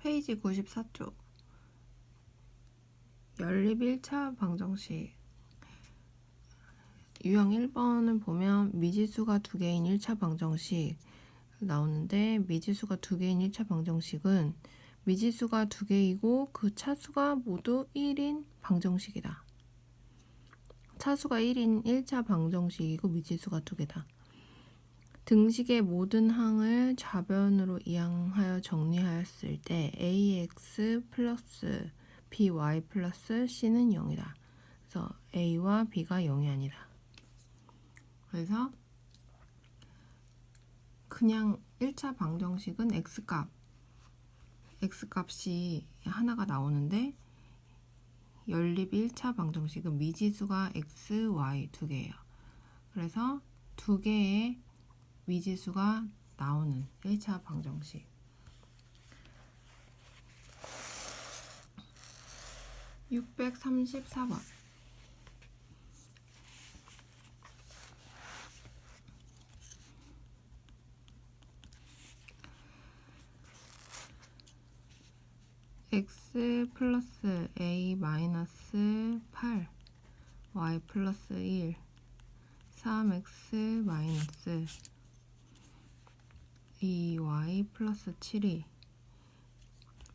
페이지 94쪽 연립 1차 방정식 유형 1번을 보면 미지수가 2개인 1차 방정식 나오는데, 미지수가 2개인 1차 방정식은 미지수가 2개이고 그 차수가 모두 1인 방정식이다. 차수가 1인 1차 방정식이고 미지수가 2개다. 등식의 모든 항을 좌변으로 이항하여 정리하였을 때 ax 플러스 by 플러스 c는 0이다. 그래서 a와 b가 0이 아니다. 그래서 그냥 1차 방정식은 x값이 하나가 나오는데, 연립 1차 방정식은 미지수가 x, y 2개예요. 그래서 2개의 미지수가 나오는 1차 방정식. (634번) x 플러스 a 마이너스 8 y 플러스 1 3x 마이너스 2y 플러스 7이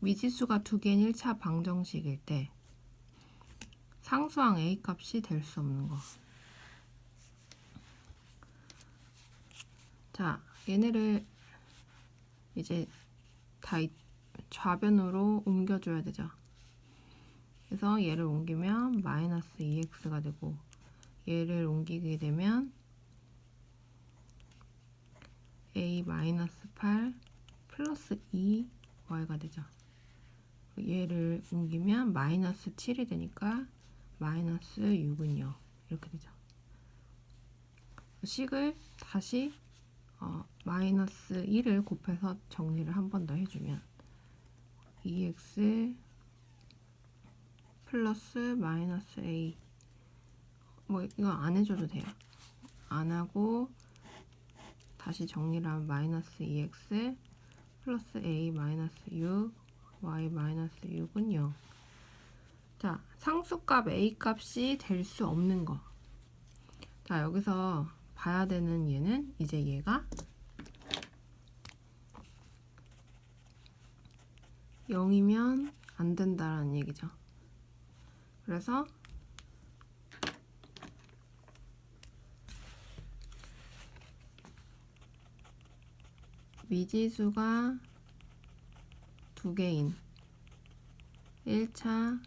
미지수가 2개인 1차 방정식일 때 상수항 a 값이 될 수 없는 거. 자, 얘네를 이제 다 좌변으로 옮겨줘야 되죠. 그래서 얘를 옮기면 마이너스 2x가 되고, 얘를 옮기게 되면 a 마이너스 8 플러스 2y가 되죠. 얘를 옮기면 마이너스 7이 되니까 마이너스 6은 0 이렇게 되죠. 식을 다시 마이너스 1을 곱해서 정리를 한 번 더 해주면 2x 플러스 마이너스 a, 뭐 이거 안 해줘도 돼요. 안 하고 다시 정리를 하면 마이너스 2x 플러스 a 마이너스 6 y 마이너스 6은 0. 자, 상수값 a 값이 될 수 없는 거. 자, 여기서 봐야 되는 얘는 이제 얘가 0이면 안 된다라는 얘기죠. 그래서 미지수가 2개인 1차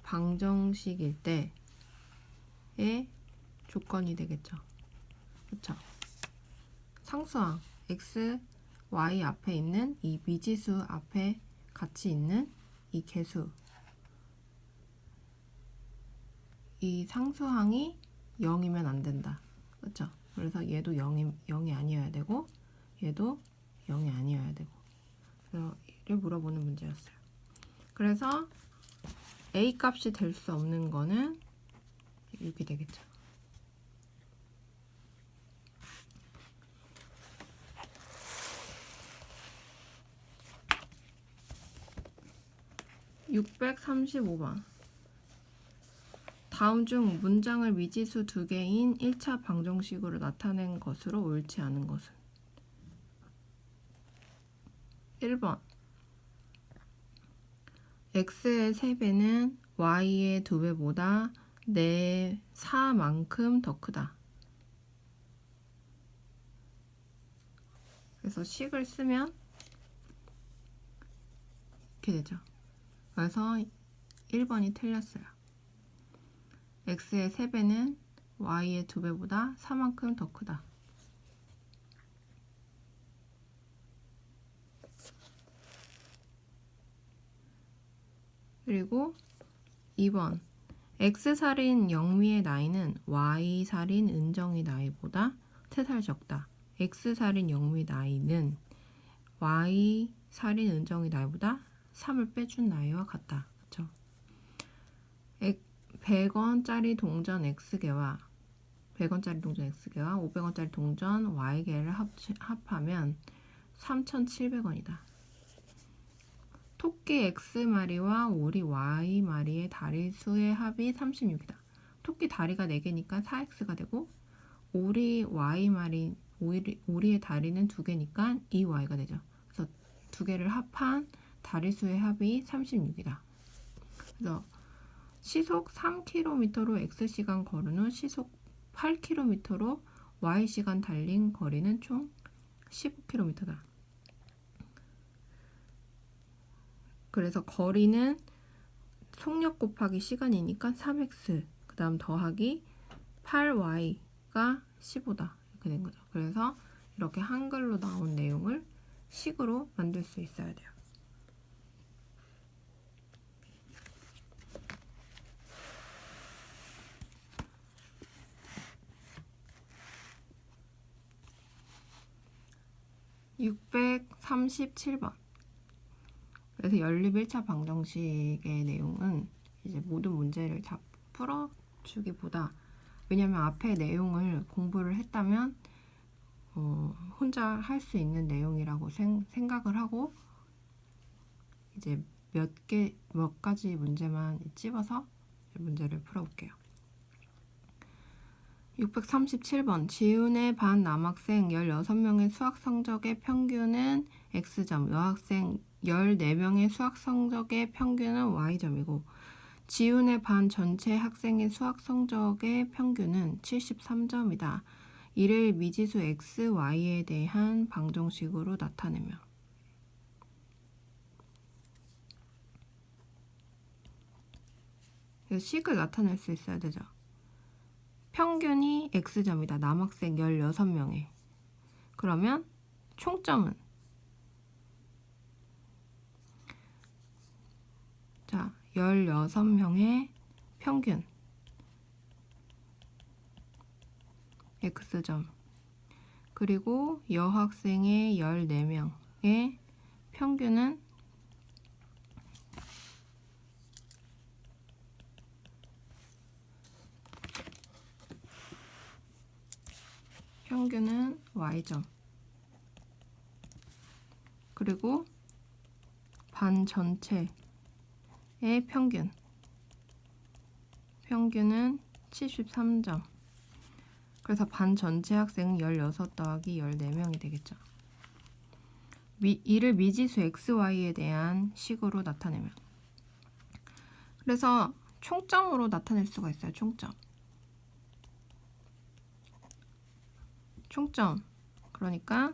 방정식일 때의 조건이 되겠죠. 그쵸? 상수항 x, y 앞에 있는 이 미지수 앞에 같이 있는 이 개수, 이 상수항이 0이면 안 된다. 그쵸? 그래서 얘도 0이 아니어야 되고 얘도 0이 아니어야 되고, 그래서 얘를 물어보는 문제였어요. 그래서 a 값이 될 수 없는 거는 6이 되겠죠. (635번) 다음 중 문장을 미지수 2개인 1차 방정식으로 나타낸 것으로 옳지 않은 것은? 1번 x의 3배는 y의 2배보다 4만큼 더 크다. 그래서 식을 쓰면 이렇게 되죠. 그래서 1번이 틀렸어요. x의 3배는 y의 2배보다 4만큼 더 크다. 그리고 2번 x살인 영미의 나이는 y살인 은정의 나이보다 3살 적다. x살인 영미 나이는 y살인 은정의 나이보다 3을 빼준 나이와 같다. 그쵸? 100원짜리 동전 x개와 500원짜리 동전 y개를 합하면 3,700원이다. 토끼 X마리와 오리 Y마리의 다리 수의 합이 36이다. 토끼 다리가 4개니까 4X가 되고 오리 Y마리 오리의 다리는 2개니까 2Y가 되죠. 그래서 2개를 합한 다리 수의 합이 36이다. 그래서 시속 3km로 X시간 걸은 후 시속 8km로 Y시간 달린 거리는 총 15km다. 그래서 거리는 속력 곱하기 시간이니까 3x 그 다음 더하기 8y가 15다 이렇게 된 거죠. 그래서 이렇게 한글로 나온 내용을 식으로 만들 수 있어야 돼요. (637번) 그래서 연립 1차 방정식의 내용은 이제 모든 문제를 다 풀어주기보다, 왜냐면 앞에 내용을 공부를 했다면 혼자 할 수 있는 내용이라고 생각을 하고 이제 몇 가지 문제만 찝어서 문제를 풀어볼게요. 637번 지훈의 반 남학생 16명의 수학 성적의 평균은 X점, 여학생 14명의 수학 성적의 평균은 Y점이고 지훈의 반 전체 학생의 수학 성적의 평균은 73점이다. 이를 미지수 X, Y에 대한 방정식으로 나타내며 식을 나타낼 수 있어야 되죠. 평균이 X점이다. 남학생 16명에. 그러면 총점은? 자, 16명의 평균 X점. 그리고 여학생의 14명의 평균은 Y점. 그리고 반 전체의 평균은 73점. 그래서 반 전체 학생은 16 더하기 14명이 되겠죠. 이를 미지수 XY에 대한 식으로 나타내면. 그래서 총점으로 나타낼 수가 있어요. 총점. 그러니까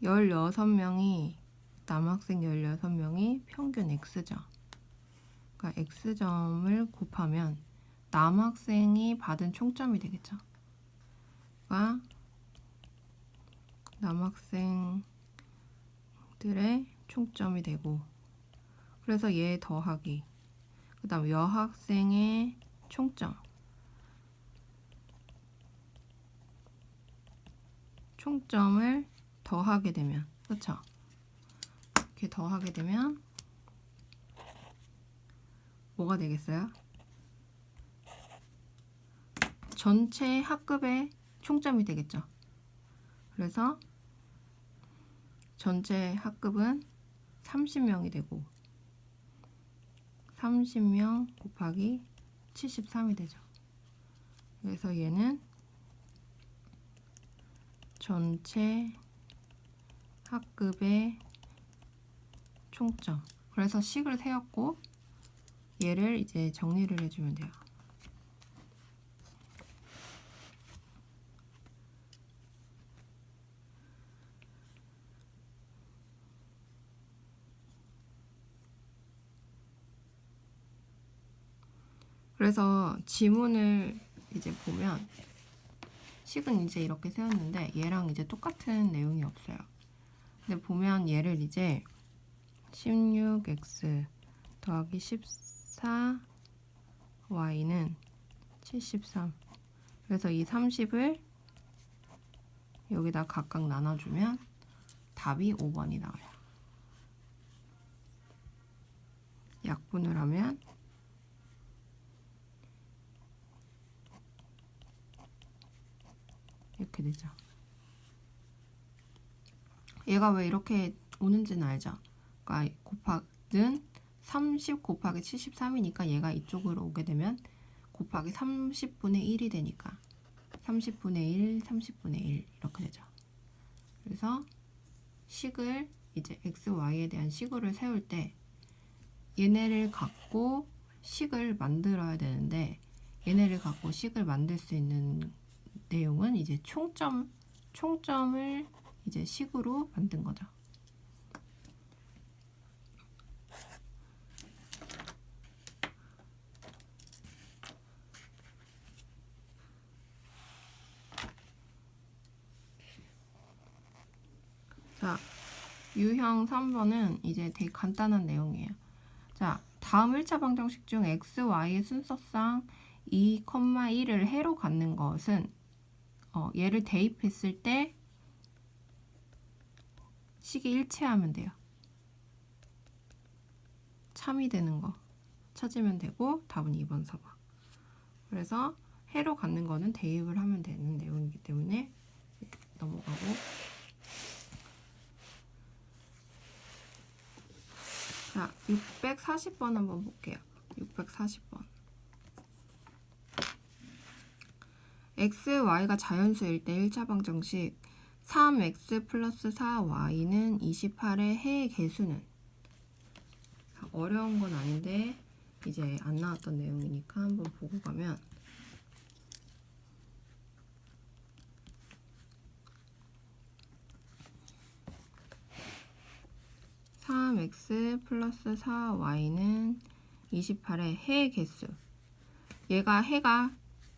16명이 남학생 16명이 평균 X점. 그러니까 X점을 곱하면 남학생이 받은 총점이 되겠죠. 그러니까 남학생들의 총점이 되고, 그래서 얘 더하기 그 다음 여학생의 총점을 더하게 되면, 그렇죠? 이렇게 더하게 되면 뭐가 되겠어요? 전체 학급의 총점이 되겠죠. 그래서 전체 학급은 30명이 되고 30명 곱하기 73이 되죠. 그래서 얘는 전체 학급의 총점. 그래서 식을 세웠고 얘를 이제 정리를 해주면 돼요. 그래서 지문을 이제 보면 식은 이제 이렇게 세웠는데 얘랑 이제 똑같은 내용이 없어요. 근데 보면 얘를 이제 16x 더하기 14y는 73. 그래서 이 30을 여기다 각각 나눠주면 답이 5번이 나와요. 약분을 하면 이렇게 되죠. 얘가 왜 이렇게 오는지는 알죠? 그러니까 30 곱하기 73이니까 얘가 이쪽으로 오게 되면 곱하기 30분의 1이 되니까 30분의 1, 30분의 1 이렇게 되죠. 그래서 식을 이제 x, y에 대한 식을 세울 때 얘네를 갖고 식을 만들어야 되는데 얘네를 갖고 식을 만들 수 있는 내용은 이제 총점을 이제 식으로 만든 거죠. 자, 유형 3번은 이제 되게 간단한 내용이에요. 자, 다음 1차 방정식 중 x, y의 순서상 2, 1을 해로 갖는 것은 얘를 대입했을 때 식이 일치하면 돼요. 참이 되는 거 찾으면 되고 답은 2번, 4번. 그래서 해로 갖는 거는 대입을 하면 되는 내용이기 때문에 넘어가고 자, 640번 한번 볼게요. 640번. x, y가 자연수일 때 1차 방정식 3x 플러스 4y는 28의 해의 개수는 어려운 건 아닌데 이제 안 나왔던 내용이니까 한번 보고 가면 3x 플러스 4y는 28의 해의 개수. 얘가 해가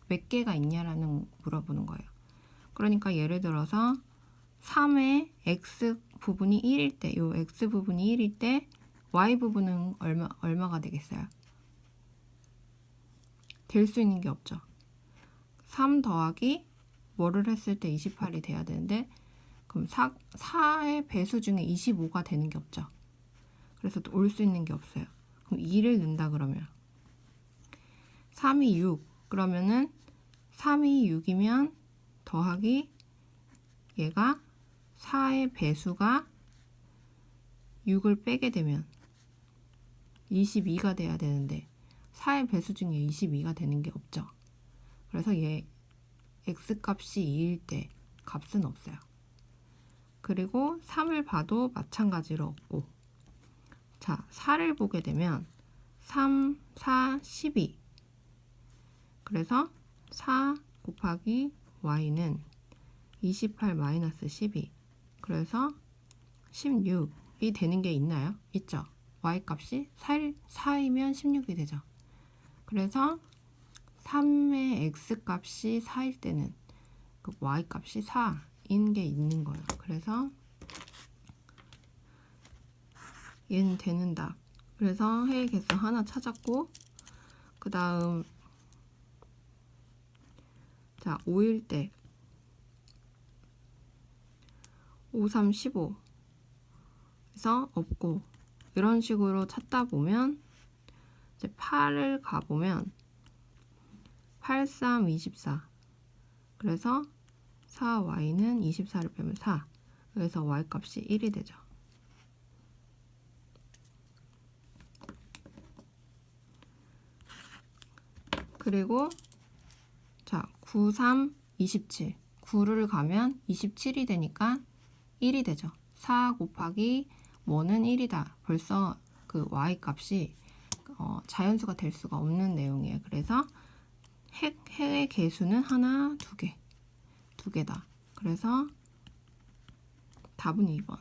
몇 개가 있냐라는 물어보는 거예요. 그러니까 예를 들어서 3의 x 부분이 1일 때, 요 x 부분이 1일 때 y 부분은 얼마가 되겠어요? 될 수 있는 게 없죠. 3 더하기 뭐를 했을 때 28이 돼야 되는데 그럼 4의 배수 중에 25가 되는 게 없죠. 그래서 올 수 있는 게 없어요. 그럼 2를 넣는다 그러면 3이 6 그러면은 3이 6이면 더하기 얘가 4의 배수가 6을 빼게 되면 22가 돼야 되는데 4의 배수 중에 22가 되는 게 없죠. 그래서 얘 x값이 2일 때 값은 없어요. 그리고 3을 봐도 마찬가지로 없고 자, 4를 보게 되면 3, 4, 12 그래서 4 곱하기 y는 28 마이너스 12 그래서 16이 되는 게 있나요? 있죠. y값이 4이면 16이 되죠. 그래서 3의 x값이 4일 때는 그 y값이 4인 게 있는 거예요. 그래서 얘는 되는 답. 그래서 해의 개수 하나 찾았고 그 다음 자 5일 때 5, 3, 15 그래서 없고 이런 식으로 찾다 보면 이제 8을 가보면 8, 3, 24 그래서 4y는 24를 빼면 4 그래서 y값이 1이 되죠. 그리고 자 9, 3, 27 9를 가면 27이 되니까 1이 되죠. 4 곱하기 뭐는 1이다. 벌써 그 y값이 자연수가 될 수가 없는 내용이에요. 그래서 해의 개수는 하나, 두 개다. 그래서 답은 2번.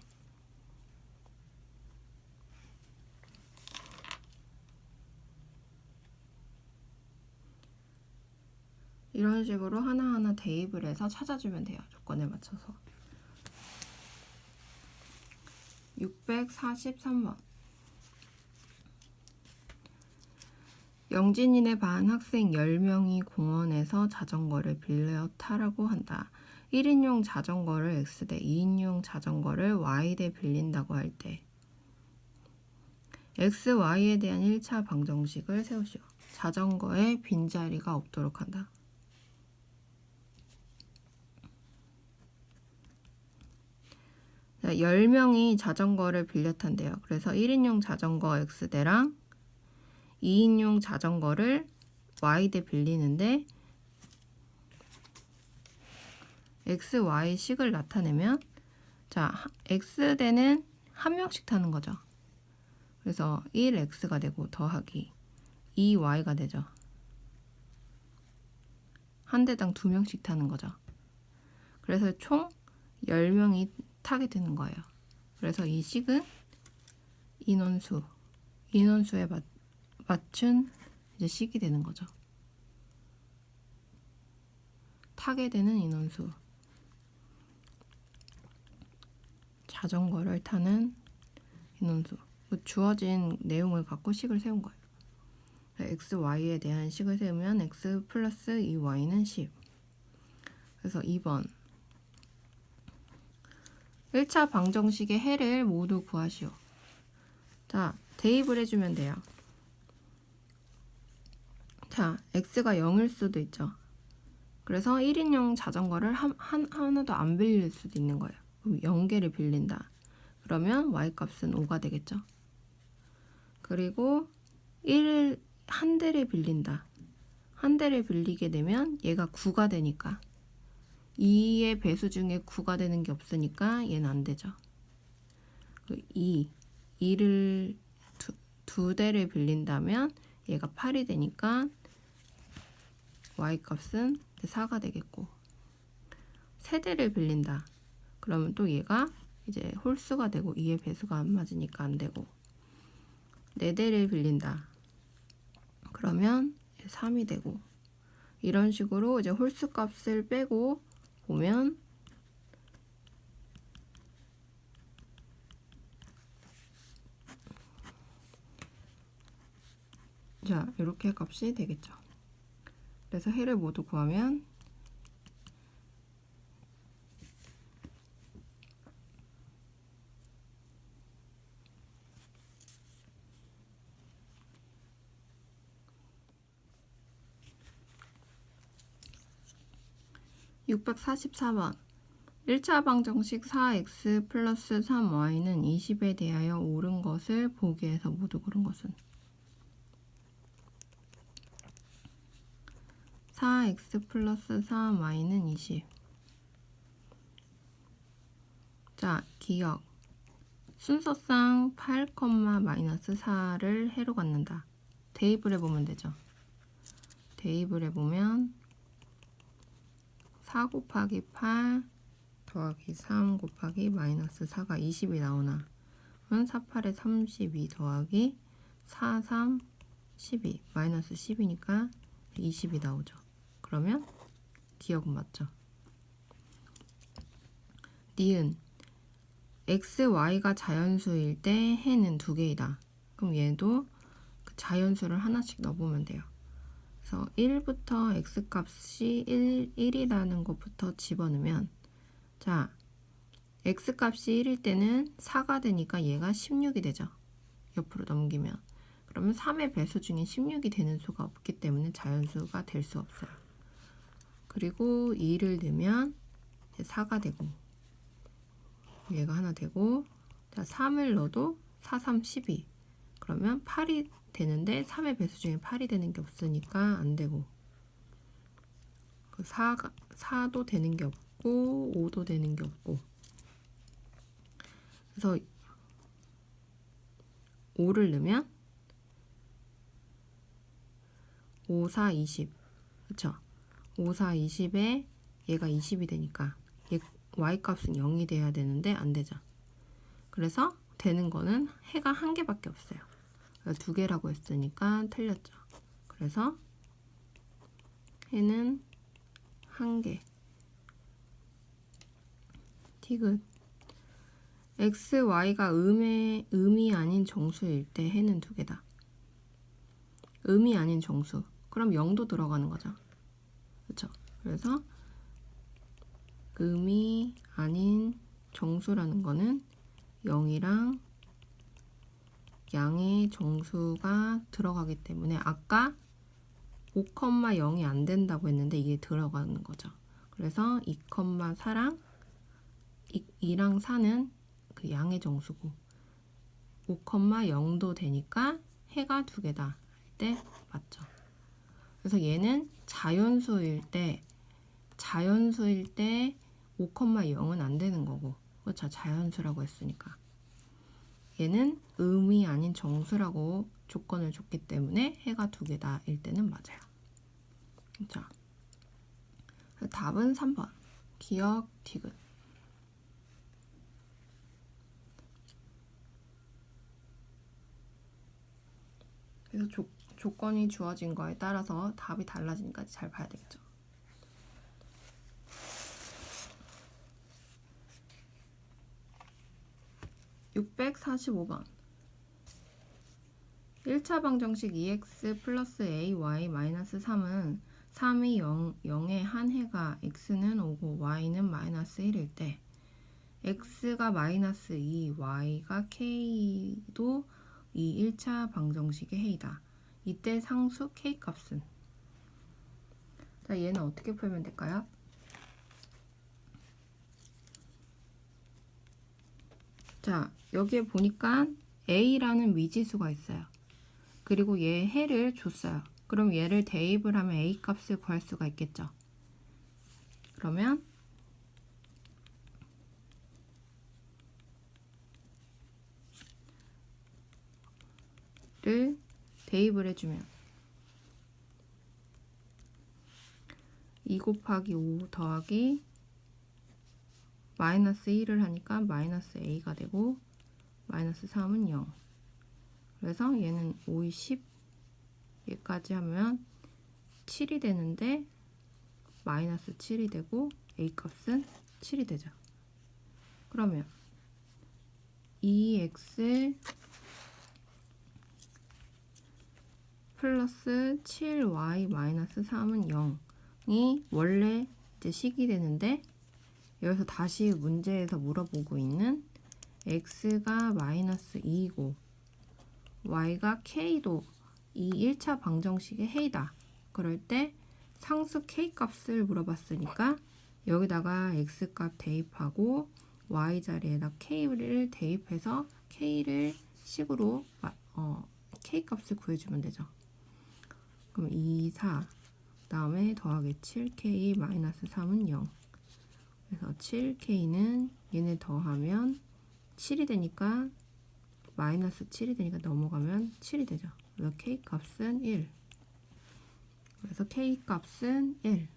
이런 식으로 하나하나 대입을 해서 찾아주면 돼요. 조건에 맞춰서. 643번. 영진이네 반 학생 10명이 공원에서 자전거를 빌려 타라고 한다. 1인용 자전거를 X대, 2인용 자전거를 Y대 빌린다고 할 때 X, Y에 대한 1차 방정식을 세우시오. 자전거에 빈자리가 없도록 한다. 자, 10명이 자전거를 빌려 탄대요. 그래서 1인용 자전거 X대랑 2인용 자전거를 Y대 빌리는데 X, Y식을 나타내면 자, X대는 한 명씩 타는 거죠. 그래서 1X가 되고 더하기 2Y가 되죠. 한 대당 2명씩 타는 거죠. 그래서 총 10명이 타게 되는 거예요. 그래서 이 식은 인원수에 맞춘 이제 식이 되는 거죠. 타게 되는 인원수. 자전거를 타는 인원수. 주어진 내용을 갖고 식을 세운 거예요. x, y에 대한 식을 세우면 x 플러스 2y는 10. 그래서 2번 1차 방정식의 해를 모두 구하시오. 자, 대입을 해주면 돼요. 자, x가 0일 수도 있죠. 그래서 1인용 자전거를 하나도 안 빌릴 수도 있는 거예요. 그럼 0개를 빌린다. 그러면 y값은 5가 되겠죠. 그리고 한 대를 빌린다. 한 대를 빌리게 되면 얘가 9가 되니까 2의 배수 중에 9가 되는 게 없으니까 얘는 안 되죠. 2를 두 대를 빌린다면 얘가 8이 되니까 y값은 4가 되겠고, 세 대를 빌린다. 그러면 또 얘가 이제 홀수가 되고 2의 배수가 안 맞으니까 안 되고, 네 대를 빌린다. 그러면 3이 되고, 이런 식으로 이제 홀수 값을 빼고 보면 자, 이렇게 값이 되겠죠. 그래서 해를 모두 구하면 (644번) 1차 방정식 4x 플러스 3y는 20에 대하여 옳은 것을 보기에서 모두 고른 것은 4x 플러스 3y는 20. 자, 기억. 순서상 8, 마이너스 4를 해로 갖는다. 대입을 해보면 되죠. 대입을 해보면 4 곱하기 8 더하기 3 곱하기 마이너스 4가 20이 나오나? 그럼 4, 8에 32 더하기 4, 3, 12 마이너스 10이니까 20이 나오죠. 그러면 기억은 맞죠. 니은 x, y가 자연수일 때 해는 2개이다. 그럼 얘도 그 자연수를 하나씩 넣어보면 돼요. 그래서 1부터 x값이 1이라는 것부터 집어넣으면, 자, x값이 1일 때는 4가 되니까 얘가 16이 되죠. 옆으로 넘기면. 그러면 3의 배수 중에 16이 되는 수가 없기 때문에 자연수가 될 수 없어요. 그리고 2를 넣으면 4가 되고, 얘가 하나 되고, 자, 3을 넣어도 4, 3, 12. 그러면 8이 되는데 3의 배수 중에 8이 되는 게 없으니까 안 되고, 4도 되는 게 없고 5도 되는 게 없고, 그래서 5를 넣으면 5, 4, 20. 그쵸? 5, 4, 20에 얘가 20이 되니까 얘 y값은 0이 돼야 되는데 안 되죠. 그래서 되는 거는 해가 한 개밖에 없어요. 2개라고 했으니까 틀렸죠. 그래서 해는 1개. 디귿. x, y가 음이 아닌 정수일 때 해는 2개다. 음이 아닌 정수. 그럼 0도 들어가는 거죠. 그렇죠? 그래서 음이 아닌 정수라는 거는 0이랑 양의 정수가 들어가기 때문에 아까 5,0이 안 된다고 했는데 이게 들어가는 거죠. 그래서 2,4랑 2랑 4는 그 양의 정수고 5,0도 되니까 해가 2개다 할 때 맞죠. 그래서 얘는 자연수일 때 5,0은 안 되는 거고, 그렇죠. 자연수라고 했으니까. 얘는 음이 아닌 정수라고 조건을 줬기 때문에 해가 2개다 일 때는 맞아요. 자, 답은 3번. 기억, 디귿. 그래서 조건이 주어진 거에 따라서 답이 달라지니까 잘 봐야 되겠죠. (645번) 1차 방정식 2x 플러스 ay 마이너스 3은 3이 0에 한 해가 x는 5고 y는 마이너스 1일 때 x가 마이너스 2, y가 k도 이 1차 방정식의 해이다. 이때 상수 k 값은? 자, 얘는 어떻게 풀면 될까요? 자, 여기에 보니까 a라는 미지수가 있어요. 그리고 얘 해를 줬어요. 그럼 얘를 대입을 하면 a 값을 구할 수가 있겠죠. 그러면 를 대입을 해주면 2 곱하기 5 더하기 마이너스 1을 하니까 마이너스 a가 되고 마이너스 3은 0. 그래서 얘는 5이 10 얘까지 하면 7이 되는데 마이너스 7이 되고 a 값은 7이 되죠. 그러면 2x 플러스 7y 마이너스 3은 0이 원래 이제 식이 되는데, 여기서 다시 문제에서 물어보고 있는 x가 마이너스 2이고 y가 k도 이 1차 방정식의 해이다. 그럴 때 상수 k 값을 물어봤으니까 여기다가 x 값 대입하고 y 자리에다 k를 대입해서 k를 식으로 k 값을 구해주면 되죠. 그럼 2, 4 다음에 더하기 7k 마이너스 3은 0. 그래서 7k는 얘네 더하면 7이 되니까 마이너스 7이 되니까 넘어가면 7이 되죠. 그래서 k 값은 1. 그래서 k 값은 1.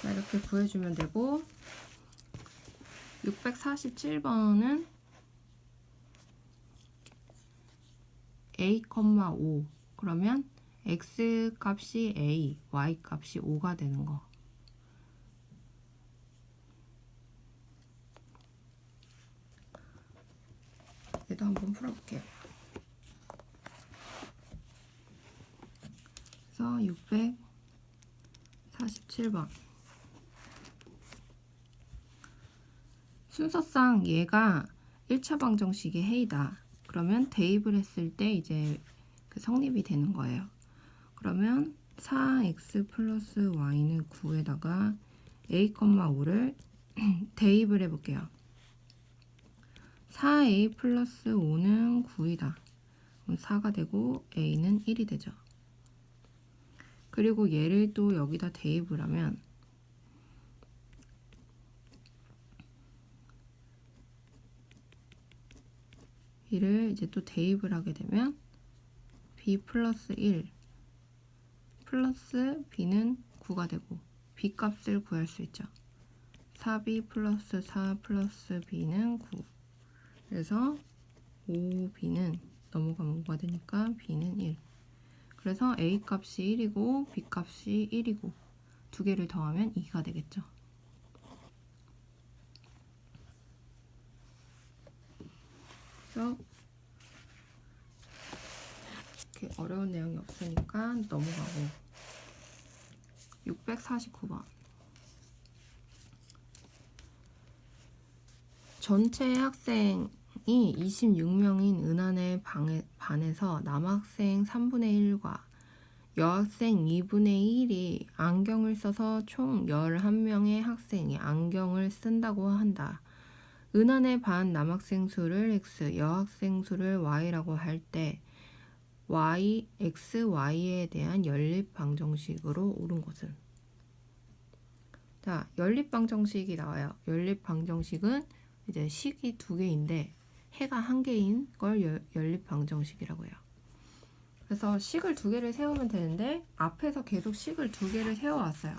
자, 이렇게 구해주면 되고, 647번은 a, 5 그러면 x 값이 a, y 값이 5가 되는 거. 얘도 한번 풀어볼게요. 그래서 647번 순서상 얘가 1차 방정식의 해이다. 그러면 대입을 했을 때 이제 그 성립이 되는 거예요. 그러면 4x 플러스 y는 9에다가 a, 5를 대입을 해볼게요. 4a 플러스 5는 9이다. 그럼 4가 되고 a는 1이 되죠. 그리고 얘를 또 여기다 대입을 하면 이를 이제 또 대입을 하게 되면 b 플러스 1 플러스 b는 9가 되고 b 값을 구할 수 있죠. 4b 플러스 4 플러스 b는 9. 그래서 5b는 넘어가면 5가 되니까 b는 1. 그래서 a 값이 1이고 b 값이 1이고 두 개를 더하면 2가 되겠죠. 그래서 이렇게 어려운 내용이 없으니까 넘어가고 649번 전체 학생이 26명인 은하의 반에서 남학생 3분의 1과 여학생 2분의 1이 안경을 써서 총 11명의 학생이 안경을 쓴다고 한다. 은하의 반 남학생 수를 x, 여학생 수를 y라고 할 때 y, x, y에 대한 연립방정식으로 옳은 것은? 자, 연립방정식이 나와요. 연립방정식은 이제 식이 두 개인데 해가 한 개인 걸 연립방정식이라고 해요. 그래서 식을 두 개를 세우면 되는데 앞에서 계속 식을 두 개를 세워왔어요.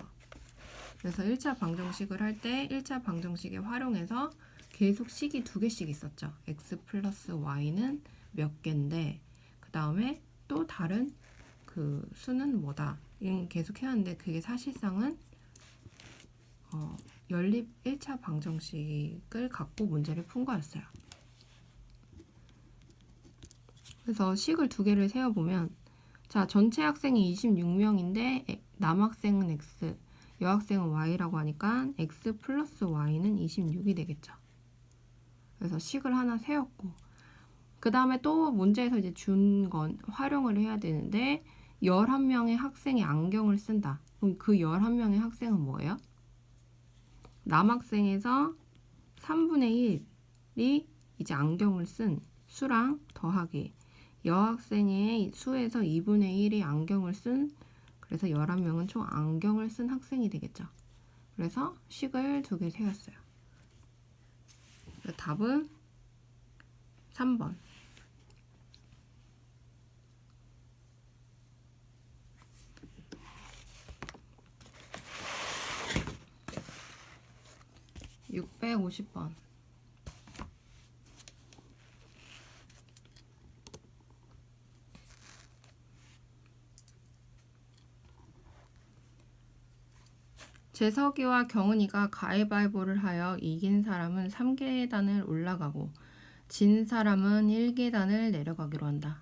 그래서 1차 방정식을 할 때 1차 방정식에 활용해서 계속 식이 두 개씩 있었죠. x 플러스 y는 몇 개인데 그 다음에 또 다른 그 수는 뭐다. 이런 계속 해왔는데 그게 사실상은 연립 1차 방정식을 갖고 문제를 푼 거였어요. 그래서 식을 두 개를 세워보면 자, 전체 학생이 26명인데 남학생은 x, 여학생은 y라고 하니까 x 플러스 y는 26이 되겠죠. 그래서 식을 하나 세웠고 그 다음에 또 문제에서 이제 준 건 활용을 해야 되는데 11명의 학생이 안경을 쓴다. 그럼 그 11명의 학생은 뭐예요? 남학생에서 3분의 1이 이제 안경을 쓴 수랑 더하기 여학생의 수에서 2분의 1이 안경을 쓴 그래서 11명은 총 안경을 쓴 학생이 되겠죠. 그래서 식을 두 개 세웠어요. 답은 3번. (650번) 재석이와 경은이가 가위바위보를 하여 이긴 사람은 3계단을 올라가고 진 사람은 1계단을 내려가기로 한다.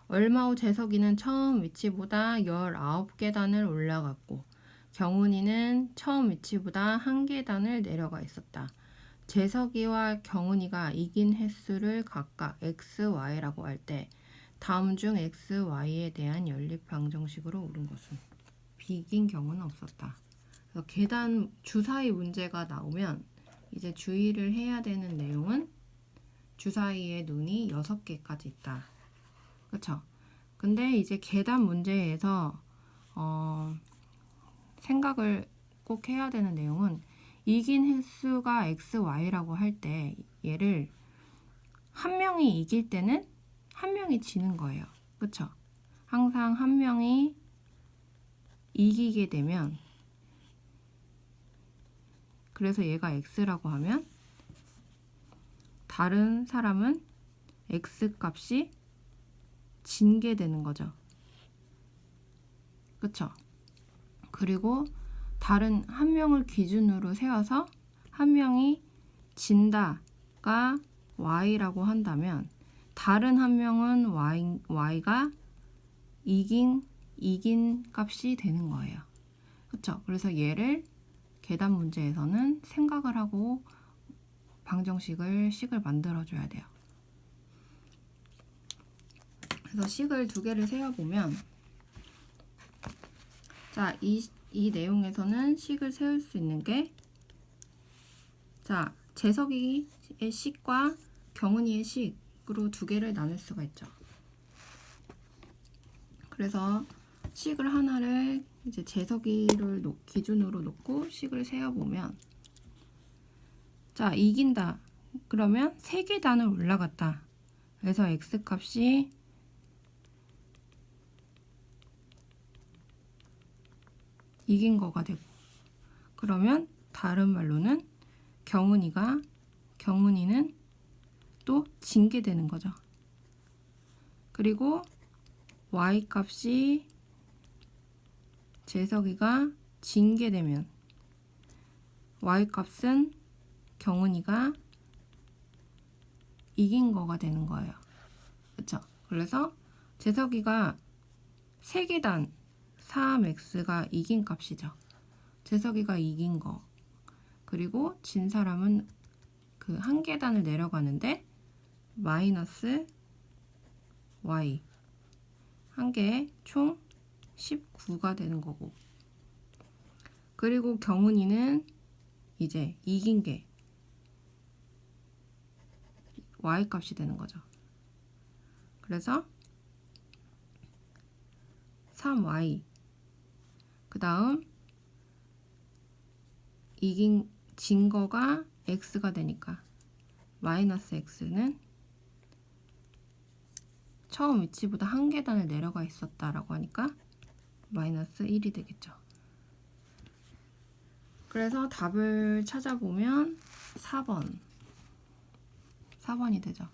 얼마 후 재석이는 처음 위치보다 19계단을 올라갔고 경은이는 처음 위치보다 1계단을 내려가 있었다. 재석이와 경은이가 이긴 횟수를 각각 x, y라고 할 때 다음 중 x, y에 대한 연립방정식으로 옳은 것은? 비긴 경우는 없었다. 그래서 계단 주사위 문제가 나오면 이제 주의를 해야 되는 내용은 주사위에 눈이 6개까지 있다. 그쵸? 근데 이제 계단 문제에서 생각을 꼭 해야 되는 내용은 이긴 횟수가 x, y라고 할 때 얘를 한 명이 이길 때는 한 명이 지는 거예요. 그쵸? 항상 한 명이 이기게 되면 그래서 얘가 x라고 하면 다른 사람은 x 값이 진게 되는 거죠. 그쵸? 그리고 다른 한 명을 기준으로 세워서 한 명이 진다가 y라고 한다면 다른 한 명은 y가 이긴 값이 되는 거예요. 그쵸? 그래서 얘를 계단 문제에서는 생각을 하고 식을 만들어줘야 돼요. 그래서 식을 두 개를 세워보면 자, 이 내용에서는 식을 세울 수 있는 게 자, 재석이의 식과 경은이의 식으로 두 개를 나눌 수가 있죠. 그래서 식을 하나를 이제 재석이를 기준으로 놓고 식을 세어보면 자, 이긴다. 그러면 3계단을 올라갔다. 그래서 x값이 이긴 거가 되고 그러면 다른 말로는 경은이는 또 진 게 되는 거죠. 그리고 y값이 재석이가 진 게 되면 y값은 경은이가 이긴 거가 되는 거예요. 그렇죠? 그래서 재석이가 3계단 3x가 이긴 값이죠. 재석이가 이긴 거. 그리고 진 사람은 그 한 계단을 내려가는데 마이너스 y 한 개에 총 19가 되는 거고, 그리고 경은이는 이제 이긴 게 y 값이 되는 거죠. 그래서 3y, 그 다음 진 거가 x가 되니까 마이너스 x는 처음 위치보다 한 계단을 내려가 있었다라고 하니까 마이너스 1이 되겠죠. 그래서 답을 찾아보면 4번이 되죠.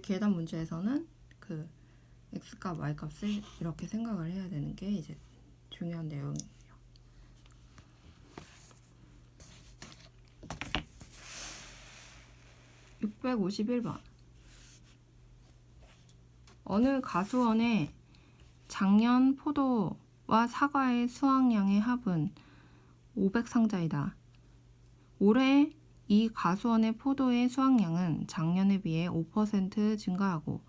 계단 문제에서는 그 x값, y값을 이렇게 생각을 해야 되는 게 이제 중요한 내용이에요. 651번. 어느 가수원의 작년 포도와 사과의 수확량의 합은 500상자이다. 올해 이 가수원의 포도의 수확량은 작년에 비해 5% 증가하고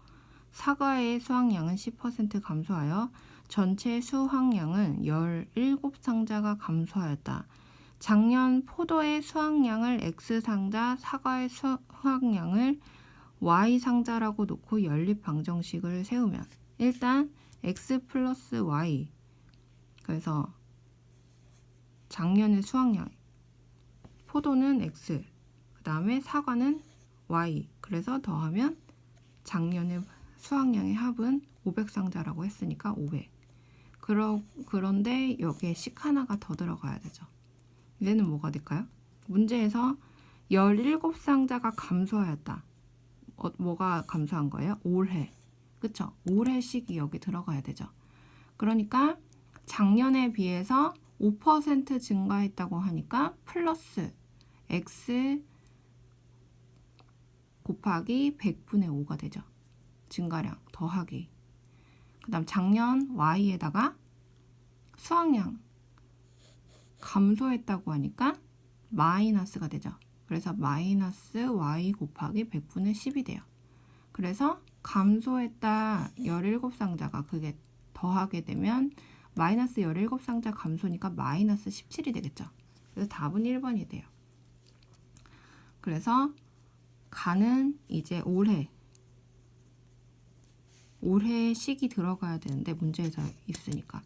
사과의 수확량은 10% 감소하여 전체 수확량은 17상자가 감소하였다. 작년 포도의 수확량을 X상자, 사과의 수확량을 Y상자라고 놓고 연립 방정식을 세우면 일단 X 플러스 Y, 그래서 작년의 수확량, 포도는 X, 그 다음에 사과는 Y, 그래서 더하면 작년의 수확량의 합은 500상자라고 했으니까 500. 그런데 여기에 식 하나가 더 들어가야 되죠. 얘는 뭐가 될까요? 문제에서 17상자가 감소하였다. 뭐가 감소한 거예요? 올해. 그쵸? 올해식이 여기 들어가야 되죠. 그러니까 작년에 비해서 5% 증가했다고 하니까 플러스 x 곱하기 100분의 5가 되죠. 증가량 더하기. 그 다음 작년 y에다가 수확량 감소했다고 하니까 마이너스가 되죠. 그래서 마이너스 y 곱하기 100분의 10이 돼요. 그래서 감소했다 17상자가 그게 더하게 되면 마이너스 17상자 감소니까 마이너스 17이 되겠죠. 그래서 답은 1번이 돼요. 그래서 가는 이제 올해 식이 들어가야 되는데 문제에서 있으니까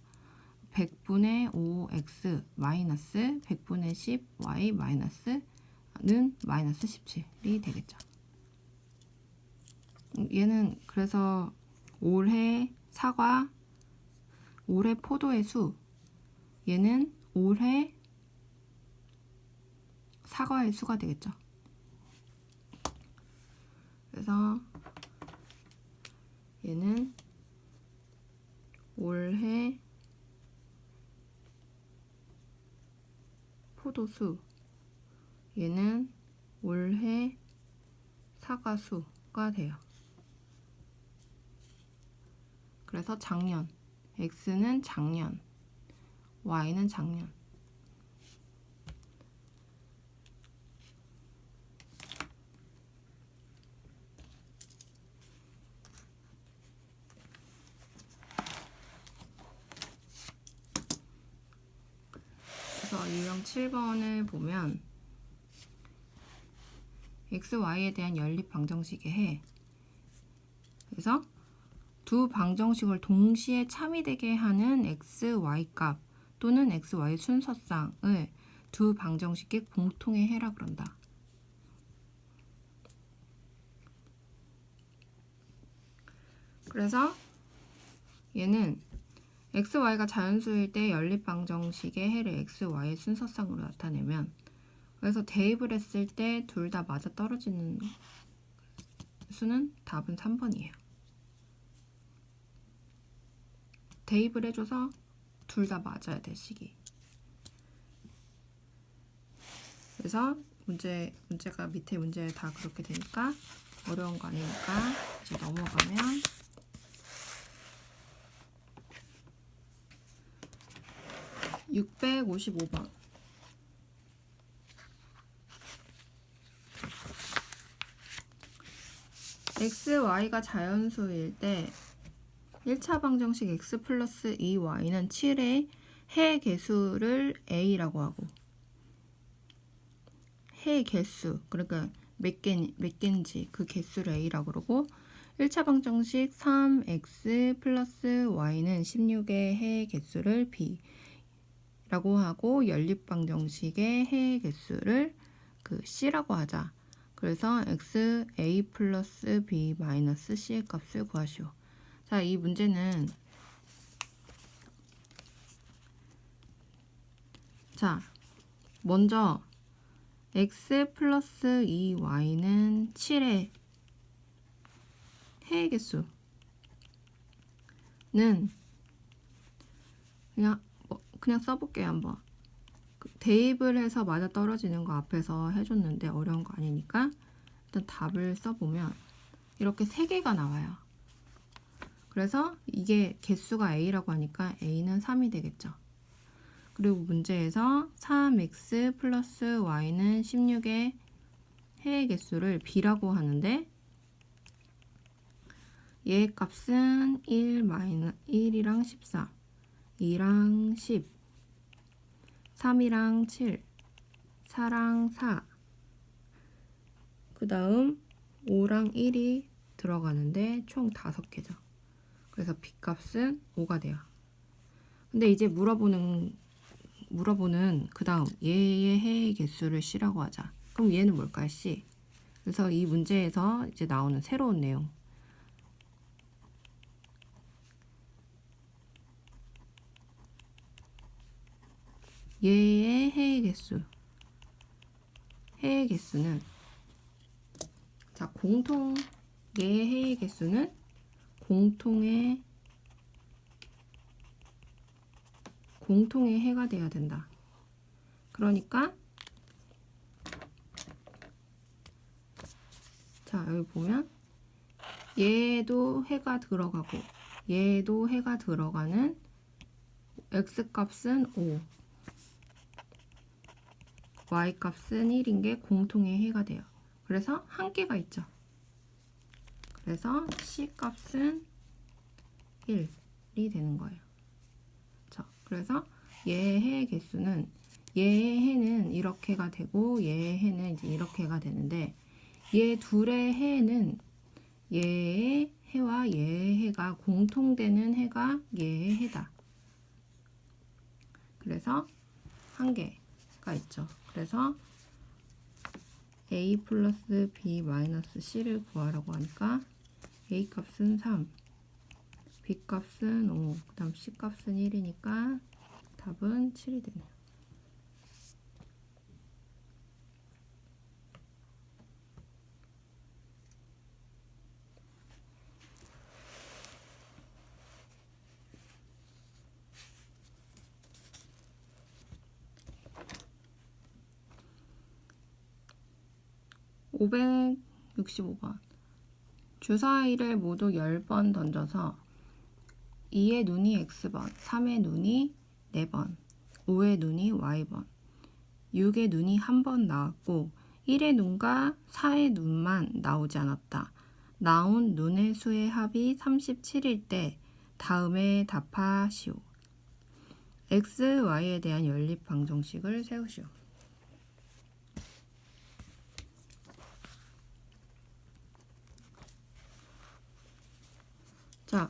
100분의 5x 마이너스 100분의 10 y 마이너스는 마이너스 17이 되겠죠. 얘는 그래서 올해 사과, 올해 포도의 수, 얘는 올해 사과의 수가 되겠죠. 그래서 얘는 올해 포도수, 얘는 올해 사과수가 돼요. 그래서 작년, x는 작년, y는 작년. 그래서 유형 7번을 보면 x, y에 대한 연립 방정식의 해. 그래서 두 방정식을 동시에 참이되게 하는 x, y 값 또는 x, y 순서쌍을 두 방정식의 공통의 해라 그런다. 그래서 얘는 x, y가 자연수일 때 연립 방정식의 해를 x, y의 순서쌍으로 나타내면, 그래서 대입을 했을 때 둘 다 맞아 떨어지는 수는 답은 3번이에요. 대입을 해줘서 둘 다 맞아야 될 시기. 그래서 문제가 밑에 문제 다 그렇게 되니까 어려운 거 아니니까 이제 넘어가면 655번. x, y가 자연수일 때 1차 방정식 x 플러스 2y는 7의 해 개수를 a라고 하고, 해 개수, 그러니까 몇 개인지 그 개수를 a라고 그러고, 1차 방정식 3x 플러스 y는 16의 해 개수를 b라고 하고, 연립 방정식의 해 개수를 그 c라고 하자. 그래서 x a 플러스 b 마이너스 c의 값을 구하시오. 자, 이 문제는 자, 먼저 x 플러스 2y는 7의 해의 개수는 그냥 써볼게요. 한번 대입을 해서 맞아 떨어지는 거 앞에서 해줬는데 어려운 거 아니니까 일단 답을 써보면 이렇게 3개가 나와요. 그래서 이게 개수가 a라고 하니까 a는 3이 되겠죠. 그리고 문제에서 3x 플러스 y는 16의 해의 개수를 b라고 하는데, 얘의 값은 1이랑 13, 2랑 10, 3이랑 7, 4랑 4, 그 다음 5랑 1이 들어가는데 총 5개죠. 그래서 b 값은 5가 돼요. 근데 이제 물어보는 그 다음 얘의 해의 개수를 c라고 하자. 그럼 얘는 뭘까요? c. 그래서 이 문제에서 이제 나오는 새로운 내용. 얘의 해의 개수는 자, 얘의 해의 개수는 공통의 해가 돼야 된다. 그러니까 자, 여기 보면 얘도 해가 들어가고 얘도 해가 들어가는 x 값은 5, y 값은 1인 게 공통의 해가 돼요. 그래서 한 개가 있죠. 그래서 c 값은 1이 되는 거예요. 자, 그래서 얘의 해의 개수는 얘의 해는 이렇게가 되고 얘의 해는 이제 이렇게가 되는데, 얘 둘의 해는 얘의 해와 얘의 해가 공통되는 해가 얘의 해다. 그래서 한 개가 있죠. 그래서 a 플러스 b 마이너스 c를 구하라고 하니까 a 값은 3, b 값은 5, 그 다음 c 값은 1이니까 답은 7이 되네요. (565번) 주사위를 모두 10번 던져서 2의 눈이 x번, 3의 눈이 4번, 5의 눈이 y번, 6의 눈이 한 번 나왔고 1의 눈과 4의 눈만 나오지 않았다. 나온 눈의 수의 합이 37일 때 다음에 답하시오. x, y에 대한 연립 방정식을 세우시오. 자,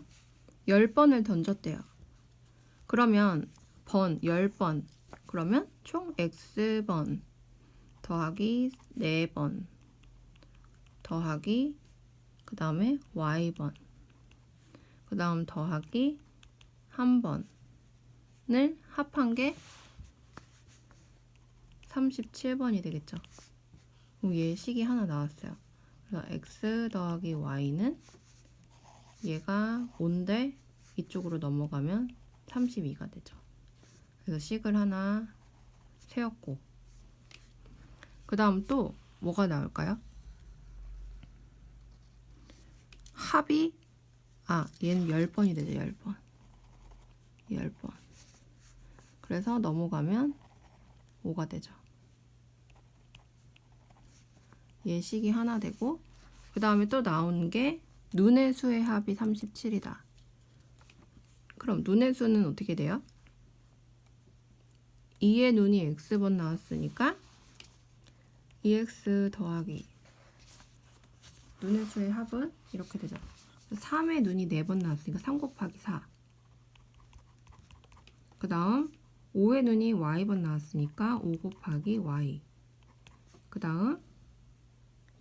10번을 던졌대요. 그러면 10번, 그러면 총 x번 더하기 4번 더하기 그 다음에 y번, 그 다음 더하기 1번을 합한 게 37번이 되겠죠. 그럼 얘 식이 하나 나왔어요. 그래서 x 더하기 y는 얘가 5인데 이쪽으로 넘어가면 32가 되죠. 그래서 식을 하나 세웠고, 그 다음 또 뭐가 나올까요? 합이 얘는 10번이 되죠. 10번. 그래서 넘어가면 5가 되죠. 얘 식이 하나 되고, 그 다음에 또 나오는 게 눈의 수의 합이 37이다. 그럼 눈의 수는 어떻게 돼요? 2의 눈이 x번 나왔으니까 2x 더하기 눈의 수의 합은 이렇게 되죠. 3의 눈이 4번 나왔으니까 3 곱하기 4. 그 다음 5의 눈이 y번 나왔으니까 5 곱하기 y. 그 다음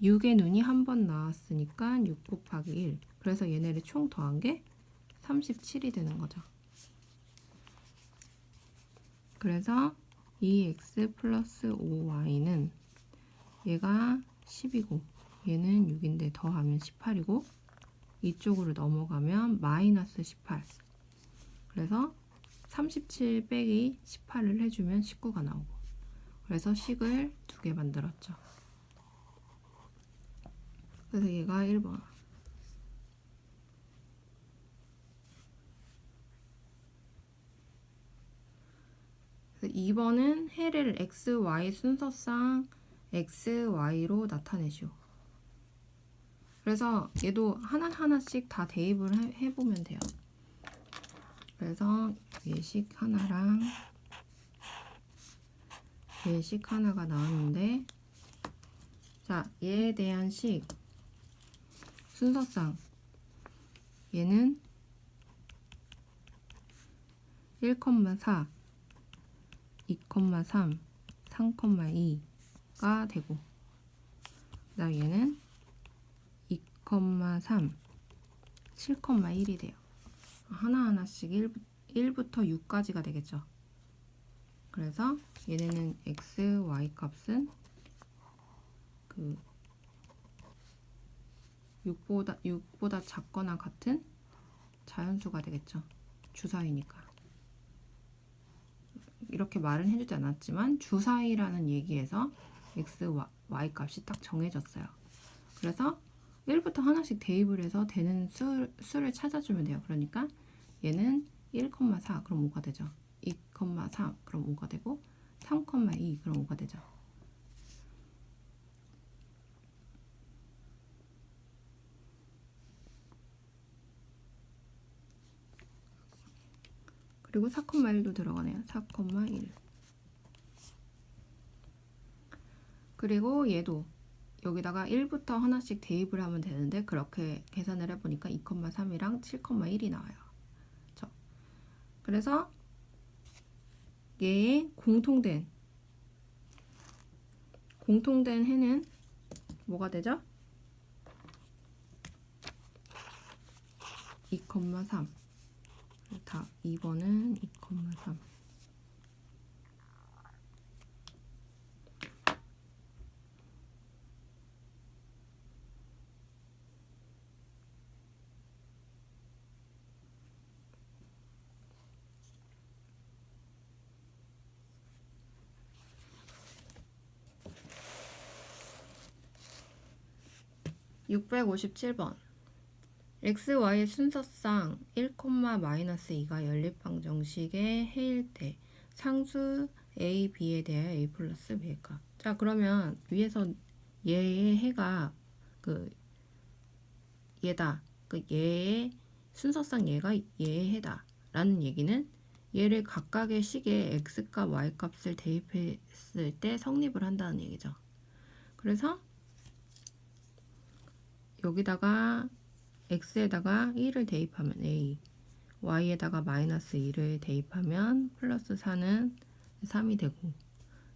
6의 눈이 한 번 나왔으니까 6 곱하기 1. 그래서 얘네를 총 더한 게 37이 되는 거죠. 그래서 2x 플러스 5y는 얘가 10이고 얘는 6인데 더하면 18이고 이쪽으로 넘어가면 마이너스 18. 그래서 37 빼기 18을 해주면 19가 나오고, 그래서 식을 2개 만들었죠. 그래서 얘가 1번. 그래서 2번은 해를 x, y 순서상 x, y로 나타내시오. 그래서 얘도 하나하나씩 다 대입을 해보면 돼요. 그래서 예식 하나랑 예식 하나가 나왔는데, 자, 얘에 대한 식 순서상 얘는 1,4, 2,3, 3,2가 되고, 그 다음 얘는 2,3, 7,1이 돼요. 하나하나씩 1부터 6까지가 되겠죠. 그래서 얘네는 x, y 값은 그 6보다 작거나 같은 자연수가 되겠죠. 주사위니까. 이렇게 말은 해주지 않았지만 주사위라는 얘기에서 x, y 값이 딱 정해졌어요. 그래서 1부터 하나씩 대입을 해서 되는 수를 찾아주면 돼요. 그러니까 얘는 1,4 그럼 5가 되죠. 2,3 그럼 5가 되고 3,2 그럼 5가 되죠. 그리고 4,1도 들어가네요. 4,1. 그리고 얘도 여기다가 1부터 하나씩 대입을 하면 되는데 그렇게 계산을 해보니까 2,3이랑 7,1이 나와요. 그래서 얘의 공통된 해는 뭐가 되죠? 2,3. 다 2번은 2,3. (657번) x, y의 순서상 1,-2가 연립방정식의 해일 때 상수 a, b에 대하여 a 플러스 b의 값. 자, 그러면 위에서 얘의 해가 얘다. 얘의 순서상 얘가 얘의 해다 라는 얘기는 얘를 각각의 식에 x값, y값을 대입했을 때 성립을 한다는 얘기죠. 그래서 여기다가 x에다가 1을 대입하면 a, y에다가 마이너스 2를 대입하면 플러스 4는 3이 되고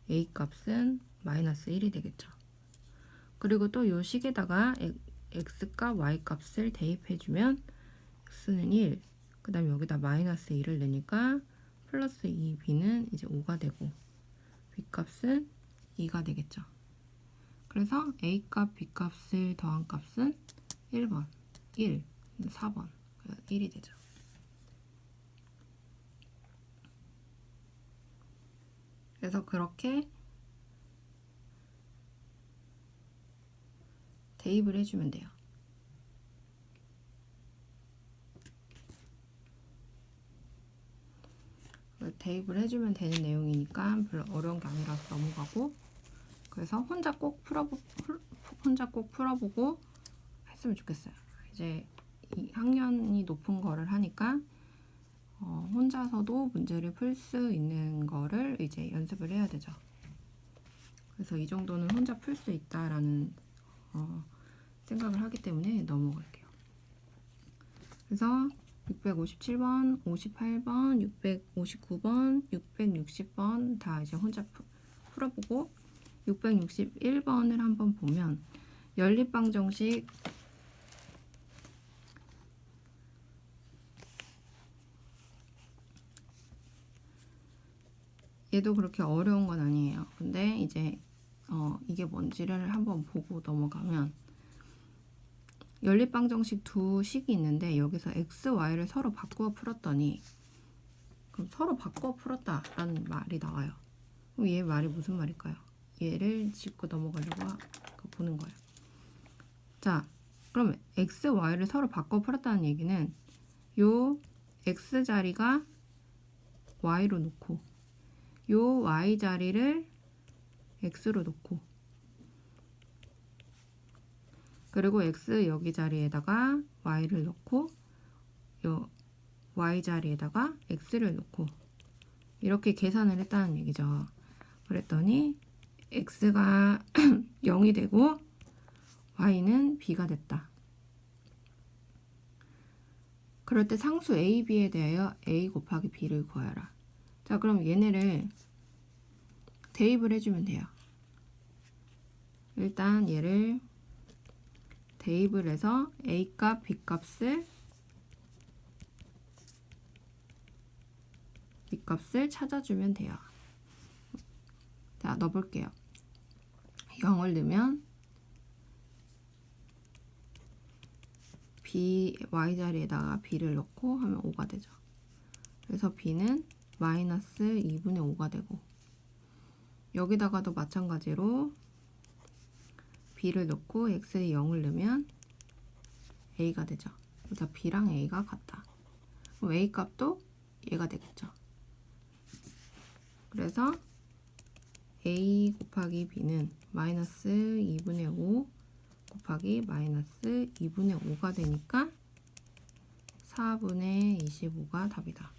a 값은 마이너스 1이 되겠죠. 그리고 또 요 식에다가 x값, y값을 대입해주면 x는 1, 그 다음에 여기다 마이너스 2를 내니까 플러스 2b는 이제 5가 되고 b값은 2가 되겠죠. 그래서 a값, b값을 더한 값은 1번, 1, 4번, 1이 되죠. 그래서 그렇게 대입을 해주면 돼요. 대입을 해주면 되는 내용이니까 별로 어려운 게 아니라서 넘어가고, 그래서 혼자 꼭 풀어보고 했으면 좋겠어요. 이제 이 학년이 높은 거를 하니까 혼자서도 문제를 풀 수 있는 거를 이제 연습을 해야 되죠. 그래서 이 정도는 혼자 풀 수 있다라는 생각을 하기 때문에 넘어갈게요. 그래서 657번, 58번, 659번, 660번 다 이제 혼자 풀어보고 661번을 한번 보면 연립방정식 얘도 그렇게 어려운 건 아니에요. 근데 이제 이게 뭔지를 한번 보고 넘어가면 연립방정식 두 식이 있는데 여기서 x, y를 서로 바꾸어 풀었더니 그럼 서로 바꾸어 풀었다라는 말이 나와요. 그럼 얘 말이 무슨 말일까요? 얘를 짚고 넘어가려고 보는 거예요. 자, 그럼 x, y를 서로 바꿔 풀었다는 얘기는 요 x 자리가 y로 놓고 요 y 자리를 x로 놓고 그리고 x 여기 자리에다가 y를 놓고 요 y 자리에다가 x를 놓고 이렇게 계산을 했다는 얘기죠. 그랬더니 x가 0이 되고 y는 b가 됐다. 그럴 때 상수 a, b에 대하여 a 곱하기 b를 구하라. 자, 그럼 얘네를 대입을 해주면 돼요. 일단 얘를 대입을 해서 a 값, b 값을 찾아주면 돼요. 자, 넣어볼게요. 0을 넣으면 b, y 자리에다가 b를 넣고 하면 5가 되죠. 그래서 b는 마이너스 2분의 5가 되고 여기다가도 마찬가지로 b를 넣고 x에 0을 넣으면 a가 되죠. 그래서 b랑 a가 같다. 그럼 a 값도 얘가 되겠죠. 그래서 a 곱하기 b는 마이너스 2분의 5 곱하기 마이너스 2분의 5가 되니까 4분의 25가 답이다.